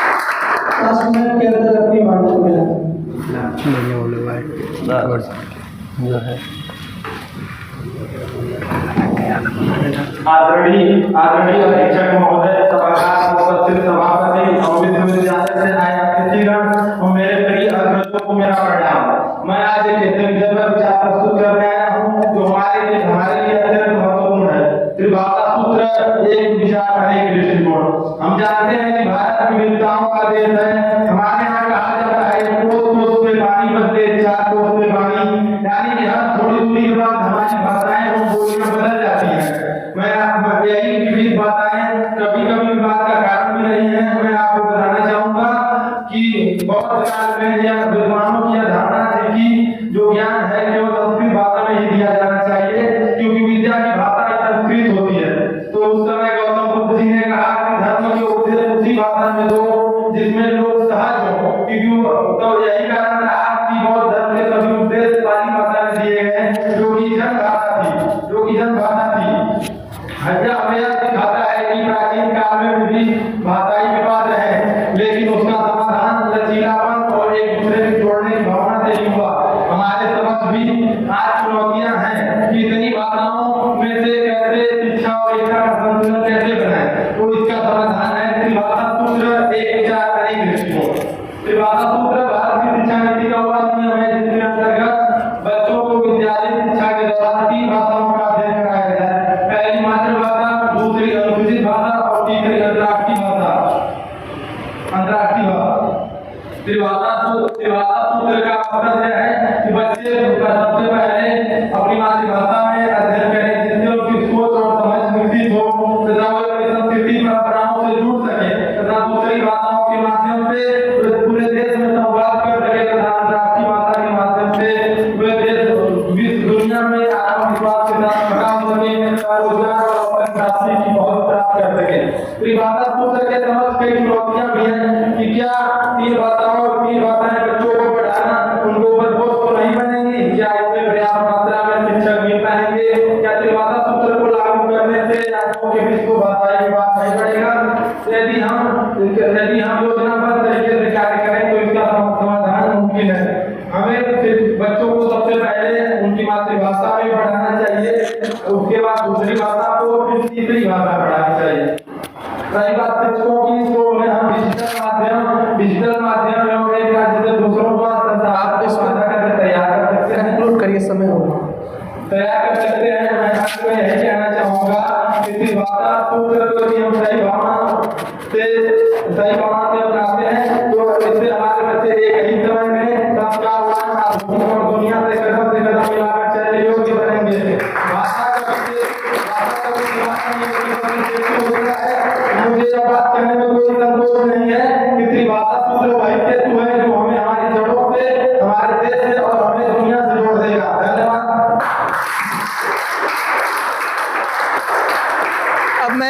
10 minute के अंदर अपनी बातों को बढ़िया बोले भाई जो है आदरणीय अध्यक्ष महोदय, सभागार उपस्थित सभापति, अवैध विद्यालय से आए अतिथिगण और मेरे प्रिय अग्रजों को मेरा प्रणाम। मैं आज एक ऐसे विषय पर विचार प्रस्तुत करने आया हूँ जो हमारे लिए अत्यंत महत्वपूर्ण है। त्रिभाषा सूत्र एक विचार अनेक दृष्टिकोण। हम जानते हैं कि भारत विविधताओं का देश है। हमारे यहाँ कहा जाता है कोस पे पानी बदले चार कोस पे पानी, यानी कि हर थोड़ी दूरी के बाद हमारी भाषाएं और बोलियां बदल जाती हैं। मैं यही विविध भाषाएं कभी कभी विवाद का कारण भी रही है। मैं आपको बताना चाहूंगा कि बहुत काल में यह विद्वानों की धारणा थी कि जो ज्ञान है केवल संस्कृत भाषा में ही दिया जाना चाहिए, क्योंकि विद्या की भाषा संस्कृत होती है। तो उस समय गौतम बुद्ध जी ने कहा कि धर्म की उपदेश उसी भाषा में दो जिसमें लोग सहज हो, क्योंकि तो यही कारण रहा कि बौद्ध धर्म के सभी उपदेश पाली भाषा में दिए गए जो कि जन भाषा थी। हमें दिखाता है कि प्राचीन काल में भी भाषाई विवाद रहे, लेकिन उसका समाधान लचीलापन और एक दूसरे को जोड़ने की भावना से ही हुआ। हमारे समक्ष भी आज चुनौतियां हैं कि इतनी भाषाओं में से कैसे शिक्षा और एकता का संतुलन कैसे बनाए। तो इसका समाधान है त्रिभाषा सूत्र एक विचार अनेक दृष्टिकोण। त्रिभाषा सूत्र भारत की शिक्षा नीति का वह नियम है जिसके अंतर्गत बच्चों को विद्यालय शिक्षा के दौरान 3 भाषाओं का अध्ययन कराया जाता है। पहली मातृभाषा, दूसरी अनुसूचित भाषा और तीसरी अंतर्राष्ट्रीय भाषा। त्रिभाषा सूत्र का मकसद यह है कि बच्चे सबसे पहले अपनी मातृभाषा में अध्ययन करें, जिससे उनकी सोच और समझ विकसित हो तथा वे अपनी संस्कृति परंपराओं से जुड़ सके तथा दूसरी भाषाओं के माध्यम से पूरे देश में संवाद कर सके तथा अंतर्राष्ट्रीय भाषा के माध्यम से वे देश विश्व दुनिया में आत्मविश्वास के साथ खड़ा हो सके, रोजगार और अपनी प्राप्ति की बहुत प्राप्त कर सके। त्रिभाषा सूत्र के समक्ष कई चुनौतियां भी हैं कि क्या 3 भाषाएं बच्चों को पढ़ाना उनको ऊपर बोझ तो नहीं बनेगी, क्या इसमें पर्याप्त मात्रा में शिक्षक मिल पाएंगे, क्या त्रिभाषा सूत्र को लागू करने से आपको के बीच को भाषाई विवाद नहीं बढ़ेगा। यदि हम योजनाबद्ध तरीके से कार्य करें तो इसका समाधान मुमकिन है। हमें बच्चों को सबसे पहले उनकी मातृभाषा में पढ़ाना चाहिए, उसके बाद दूसरी भाषा को, फिर तीसरी भाषा पढ़ानी चाहिए। रही बात शिक्षकों की, तो उन्हें हम डिजिटल माध्यम एवं एक राज्य से दूसरों को संसार को साझा करके तैयार कर सकते हैं। कंक्लूड करिए, समय होगा, तैयार कर सकते हैं। मैं आपको यही कहना चाहूंगा कि त्रिभाषा सूत्र को हम सही भावना से अपनाते हैं तो इससे हमारे बच्चे एक ही समय में संस्कारवान और दुनिया से कदम मिलाकर चलने योग्य बनेंगे। भाषा का मुझे यह बात कहने में कोई संकोच नहीं है कि त्रिभाषा सूत्र वही सेतु है जो हमें हमारी जड़ों से, हमारे देश से और हमें दुनिया से जोड़ देगा।